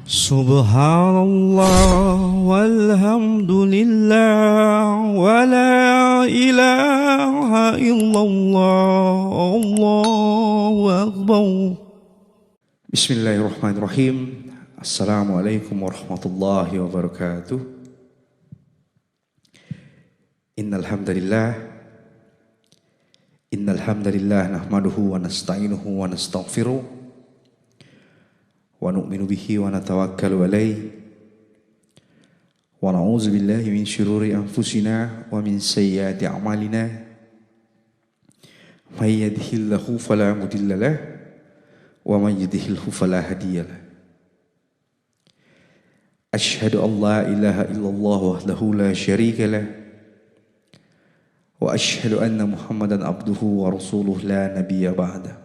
Subhanallah walhamdulillah wa la ilaha illallah Allahu akbar. Bismillahirrahmanirrahim. Assalamualaikum warahmatullahi wabarakatuh. Innal hamdalillah nahmaduhu wa nasta'inuhu wa nastaghfiruh wa nu'minu bihi wa natawakkalu alayhi wa na'udzu billahi min syururi anfusina wa min sayyiati a'malina. May yahdihillahu fala mudilla lahu wa may yudlilhu fala hadiya lahu. Asyhadu an la ilaha illallah wahdahu la syarika lahu wa asyhadu anna Muhammadan abduhu wa rasuluhu la nabiyya ba'da.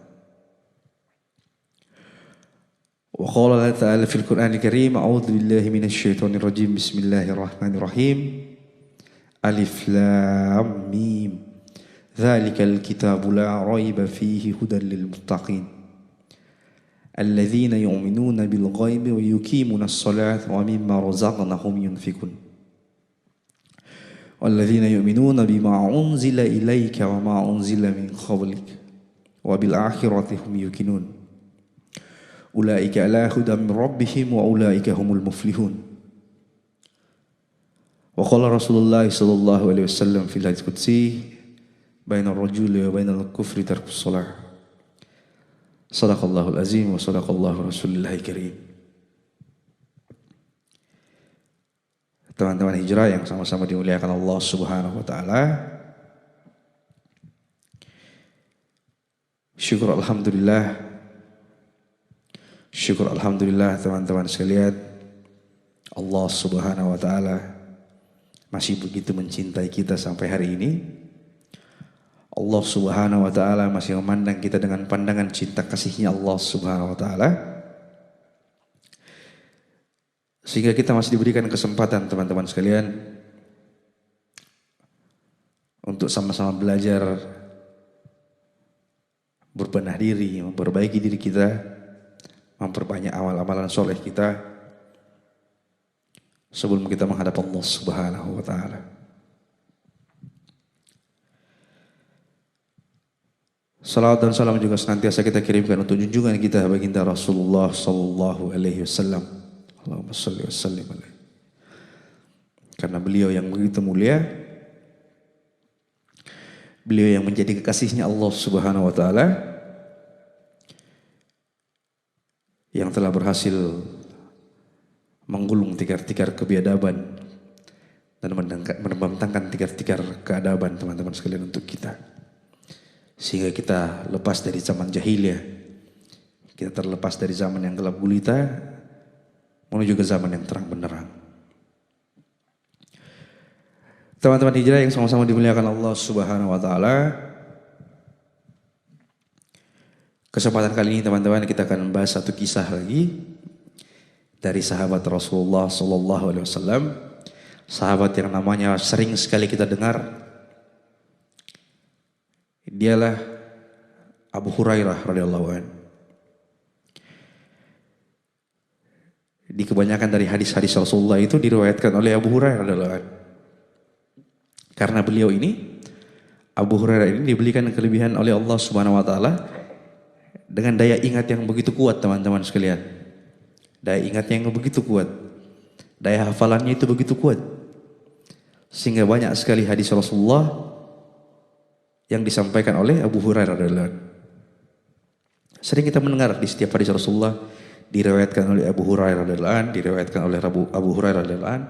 Wa qala Allah ta'ala fil Qur'anil Karim, a'udzu billahi minasy syaithanir rajim. Bismillahirrahmanirrahim. Alif lam mim. Dzalikal kitabu la raiba fihi hudan lil muttaqin. Alladzina yu'minuna bil ghaibi wa yuqimunas salata wa mimma razaqnahum yunfikun. Walladzina yu'minuna bima unzila ilaika wa ma unzila min qablik wa bil akhirati hum yuqinun. Ulaika ala hudan min rabbihim wa ulaika humul muflihun. Wa qala Rasulullah sallallahu alaihi wasallam fil hadits qudsi, bainar rajuli wa bainal kufri tarkus shalah. Sadaqallahul azim wa sadaqallahu rasulillahil karim. Teman-teman hijrah yang sama-sama dimuliakan Allah Subhanahu wa taala. Syukur alhamdulillah teman-teman sekalian, Allah Subhanahu wa taala masih begitu mencintai kita sampai hari ini. Allah Subhanahu wa taala masih memandang kita dengan pandangan cinta kasihnya Allah Subhanahu wa taala. Sehingga kita masih diberikan kesempatan teman-teman sekalian untuk sama-sama belajar berbenah diri, memperbaiki diri kita, memperbanyak amal-amalan soleh kita sebelum kita menghadap Allah Subhanahu wa taala. Salawat dan salam juga senantiasa kita kirimkan untuk junjungan kita baginda Rasulullah sallallahu alaihi wasallam. Allahumma shalli wa sallim alaihi. Karena beliau yang begitu mulia, beliau yang menjadi kekasihnya Allah Subhanahu wa taala, yang telah berhasil menggulung tikar-tikar kebiadaban dan membentangkan tikar-tikar keadaban teman-teman sekalian untuk kita. Sehingga kita lepas dari zaman jahiliyah, kita terlepas dari zaman yang gelap gulita menuju ke zaman yang terang benderang. Teman-teman hijrah yang sama-sama dimuliakan Allah Subhanahu wa taala. Kesempatan kali ini teman-teman kita akan membahas satu kisah lagi dari sahabat Rasulullah sallallahu alaihi wasallam, sahabat yang namanya sering sekali kita dengar. Dialah Abu Hurairah radhiyallahu anhu. Di kebanyakan dari hadis-hadis Rasulullah itu diriwayatkan oleh Abu Hurairah radhiyallahu anhu. Karena beliau ini, Abu Hurairah ini diberikan kelebihan oleh Allah Subhanahu wa taala dengan daya ingat yang begitu kuat teman-teman sekalian. Daya ingatnya yang begitu kuat. Daya hafalannya itu begitu kuat. Sehingga banyak sekali hadis Rasulullah yang disampaikan oleh Abu Hurairah radhiyallahu anhu. Sering kita mendengar di setiap hadis Rasulullah diriwayatkan oleh Abu Hurairah radhiyallahu anhu, diriwayatkan oleh Abu Hurairah radhiyallahu anhu.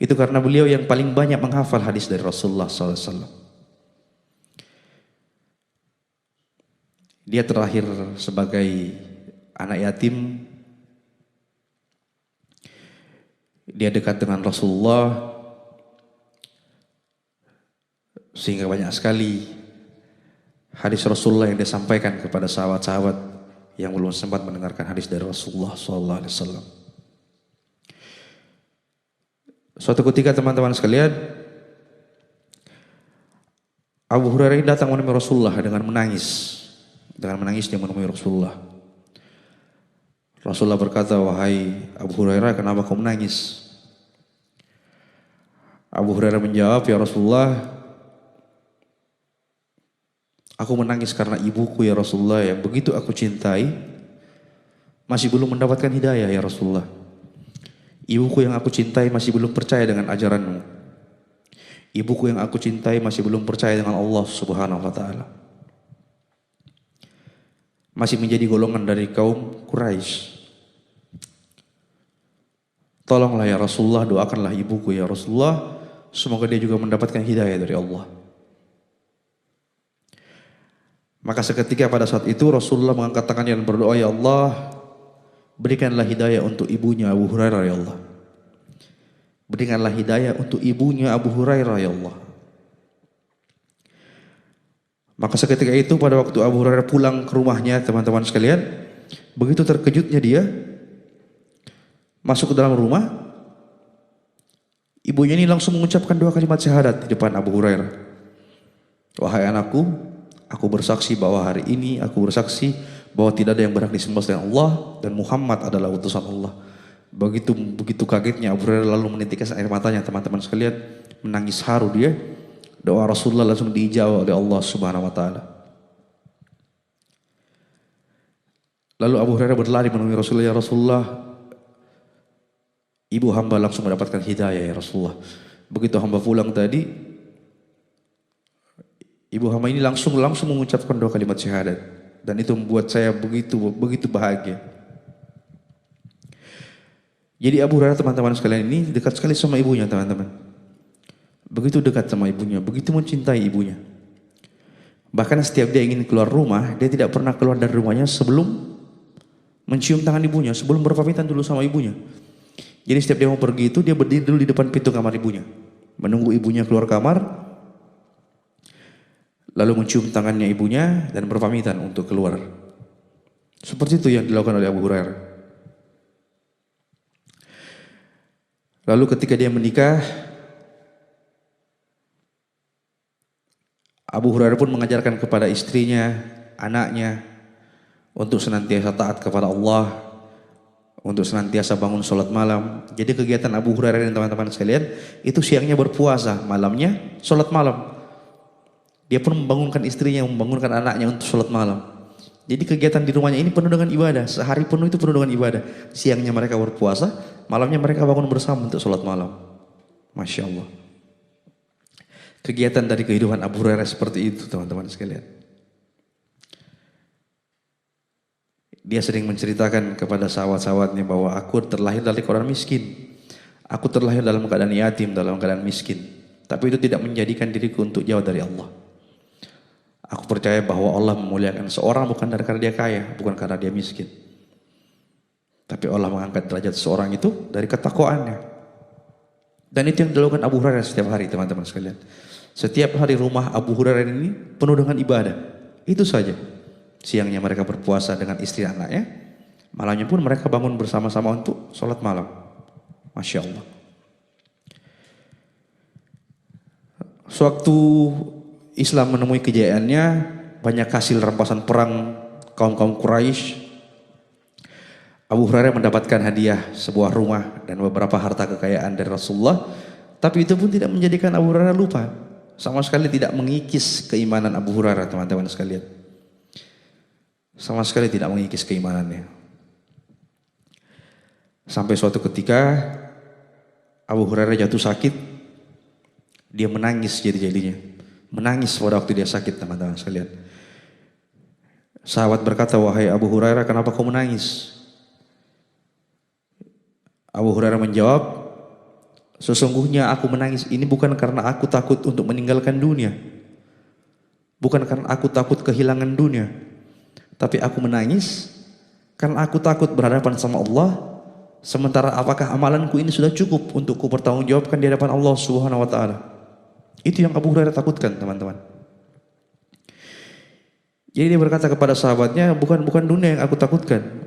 Itu karena beliau yang paling banyak menghafal hadis dari Rasulullah sallallahu alaihi wasallam. Dia terlahir sebagai anak yatim. Dia dekat dengan Rasulullah sehingga banyak sekali hadis Rasulullah yang disampaikan kepada sahabat-sahabat yang belum sempat mendengarkan hadis dari Rasulullah sallallahu alaihi wasallam. Suatu ketika teman-teman sekalian, Abu Hurairah ini datang menemui Rasulullah dengan menangis. Dengan menangis dia menemui Rasulullah. Rasulullah berkata, "Wahai Abu Abu Hurairah, kenapa kau menangis? Abu Hurairah menjawab, ya Rasulullah, aku menangis karena ibuku ya Rasulullah, yang begitu aku cintai masih belum mendapatkan hidayah ya Rasulullah. Ibuku yang aku cintai masih belum percaya dengan ajaranmu. Ibuku yang aku cintai masih belum percaya dengan Allah Subhanahu wa taala. Masih menjadi golongan dari kaum Quraisy. Tolonglah ya Rasulullah, doakanlah ibuku ya Rasulullah, semoga dia juga mendapatkan hidayah dari Allah. Maka seketika pada saat itu Rasulullah mengangkat tangannya dan berdoa, ya Allah, berikanlah hidayah untuk ibunya Abu Hurairah ya Allah. Berikanlah hidayah untuk ibunya Abu Hurairah ya Allah. Maka seketika itu pada waktu Abu Hurairah pulang ke rumahnya, teman-teman sekalian, begitu terkejutnya dia masuk ke dalam rumah, ibunya ini langsung mengucapkan 2 kalimat syahadat di depan Abu Hurairah. Wahai anakku, aku bersaksi bahwa hari ini aku bersaksi bahwa tidak ada yang berhak disembah selain Allah dan Muhammad adalah utusan Allah. Begitu kagetnya Abu Hurairah lalu menitikkan air matanya, teman-teman sekalian, menangis haru dia. Doa Rasulullah langsung diijabah oleh Allah Subhanahu wa taala. Lalu Abu Hurairah berlari menemui Rasulullah, ya Rasulullah, ibu hamba langsung mendapatkan hidayah ya Rasulullah. Begitu hamba pulang tadi, ibu hamba ini langsung mengucapkan 2 kalimat syahadat, dan itu membuat saya begitu bahagia. Jadi Abu Hurairah, teman-teman sekalian, ini dekat sekali sama ibunya, teman-teman. Begitu dekat sama ibunya, begitu mencintai ibunya. Bahkan setiap dia ingin keluar rumah, dia tidak pernah keluar dari rumahnya sebelum mencium tangan ibunya, sebelum berpamitan dulu sama ibunya. Jadi setiap dia mau pergi itu, dia berdiri dulu di depan pintu kamar ibunya, menunggu ibunya keluar kamar, lalu mencium tangannya ibunya dan berpamitan untuk keluar. Seperti itu yang dilakukan oleh Abu Hurairah. Lalu ketika dia menikah, Abu Hurairah pun mengajarkan kepada istrinya, anaknya, untuk senantiasa taat kepada Allah, untuk senantiasa bangun sholat malam. Jadi kegiatan Abu Hurairah dan teman-teman sekalian, itu siangnya berpuasa, malamnya sholat malam. Dia pun membangunkan istrinya, membangunkan anaknya untuk sholat malam. Jadi kegiatan di rumahnya ini penuh dengan ibadah, sehari penuh itu penuh dengan ibadah. Siangnya mereka berpuasa, malamnya mereka bangun bersama untuk sholat malam. Masya Allah. Kegiatan dari kehidupan Abu Hurairah seperti itu, teman-teman sekalian. Dia sering menceritakan kepada sahabat-sahabatnya bahwa aku terlahir dari orang miskin. Aku terlahir dalam keadaan yatim, dalam keadaan miskin. Tapi itu tidak menjadikan diriku untuk jauh dari Allah. Aku percaya bahwa Allah memuliakan seorang bukan karena dia kaya, bukan karena dia miskin. Tapi Allah mengangkat derajat seorang itu dari ketakwaannya. Dan itu yang dilakukan Abu Hurairah setiap hari, teman-teman sekalian. Setiap hari rumah Abu Hurairah ini penuh dengan ibadah. Itu saja. Siangnya mereka berpuasa dengan istri anaknya. Malamnya pun mereka bangun bersama-sama untuk sholat malam. Masya Allah. Sewaktu Islam menemui kejayaannya, banyak hasil rampasan perang kaum-kaum Quraisy, Abu Hurairah mendapatkan hadiah sebuah rumah dan beberapa harta kekayaan dari Rasulullah. Tapi itu pun tidak menjadikan Abu Hurairah lupa. Sama sekali tidak mengikis keimanan Abu Hurairah, teman-teman sekalian. Sama sekali tidak mengikis keimanannya. Sampai suatu ketika Abu Hurairah jatuh sakit. Dia menangis jadi-jadinya. Menangis pada waktu dia sakit, teman-teman sekalian. Sahabat berkata, wahai Abu Hurairah, kenapa kau menangis? Abu Hurairah menjawab, sesungguhnya aku menangis ini bukan karena aku takut untuk meninggalkan dunia. Bukan karena aku takut kehilangan dunia. Tapi aku menangis karena aku takut berhadapan sama Allah. Sementara apakah amalanku ini sudah cukup untuk ku pertanggungjawabkan di hadapan Allah Subhanahu wa taala. Itu yang Abu Hurairah takutkan, teman-teman. Jadi dia berkata kepada sahabatnya, bukan dunia yang aku takutkan.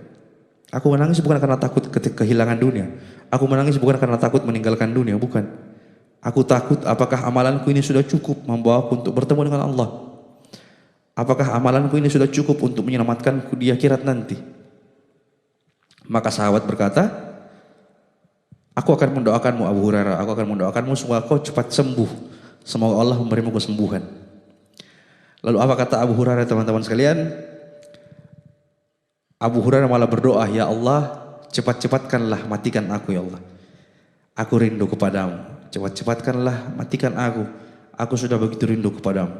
Aku menangis bukan karena takut kehilangan dunia. Aku menangis bukan karena takut meninggalkan dunia, bukan. Aku takut apakah amalanku ini sudah cukup membawaku untuk bertemu dengan Allah. Apakah amalanku ini sudah cukup untuk menyelamatkanku di akhirat nanti. Maka sahabat berkata, Aku akan mendoakanmu Abu Hurairah, aku akan mendoakanmu semoga kau cepat sembuh. Semoga Allah memberimu kesembuhan. Lalu apa kata Abu Hurairah teman-teman sekalian? Abu Hurairah malah berdoa, ya Allah, cepat-cepatkanlah matikan aku ya Allah. Aku rindu kepadamu. Cepat-cepatkanlah matikan aku. Aku sudah begitu rindu kepadamu.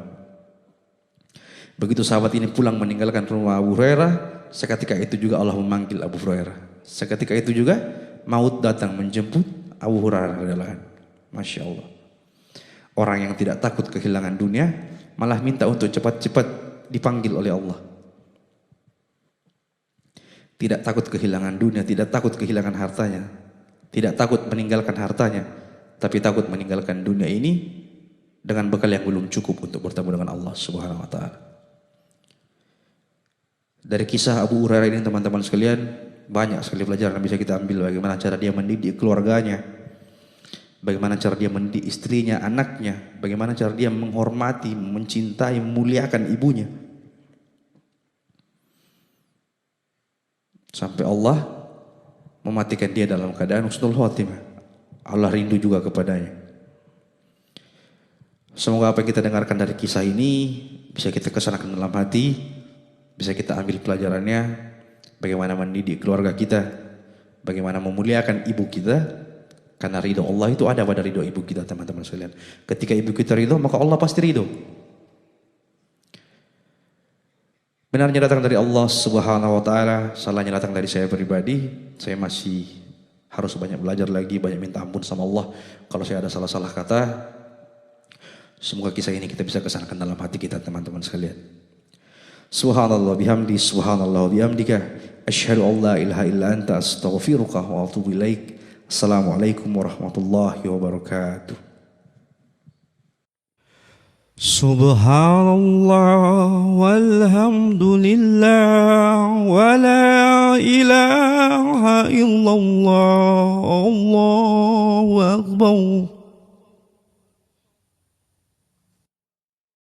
Begitu sahabat ini pulang meninggalkan rumah Abu Hurairah, seketika itu juga Allah memanggil Abu Hurairah. Seketika itu juga maut datang menjemput Abu Hurairah. Masya Allah. Orang yang tidak takut kehilangan dunia malah minta untuk cepat-cepat dipanggil oleh Allah. Tidak takut kehilangan dunia, tidak takut kehilangan hartanya, tidak takut meninggalkan hartanya, tapi takut meninggalkan dunia ini dengan bekal yang belum cukup untuk bertemu dengan Allah Subhanahu wa taala. Dari kisah Abu Hurairah ini teman-teman sekalian, banyak sekali pelajaran yang bisa kita ambil, bagaimana cara dia mendidik keluarganya, bagaimana cara dia mendidik istrinya, anaknya, bagaimana cara dia menghormati, mencintai, memuliakan ibunya. Sampai Allah mematikan dia dalam keadaan husnul khotimah. Allah rindu juga kepadanya. Semoga apa yang kita dengarkan dari kisah ini bisa kita kesanakan dalam hati, bisa kita ambil pelajarannya, bagaimana mendidik keluarga kita, bagaimana memuliakan ibu kita, karena ridho Allah itu ada pada ridho ibu kita teman-teman sekalian. Ketika ibu kita ridho, maka Allah pasti ridho. Benarnya datang dari Allah Subhanahu wa taala, salahnya datang dari saya pribadi. Saya masih harus banyak belajar lagi, banyak minta ampun sama Allah kalau saya ada salah-salah kata. Semoga kisah ini kita bisa kesanakan dalam hati kita teman-teman sekalian. Subhanallah bihamdi, subhanallah bihamdika, asyhadu an la ilaha illa anta, astaghfiruka wa atubu ilaik. Assalamualaikum warahmatullahi wabarakatuh. Subhanallah walhamdulillah wa la ilaha illallah, Allahu akbar.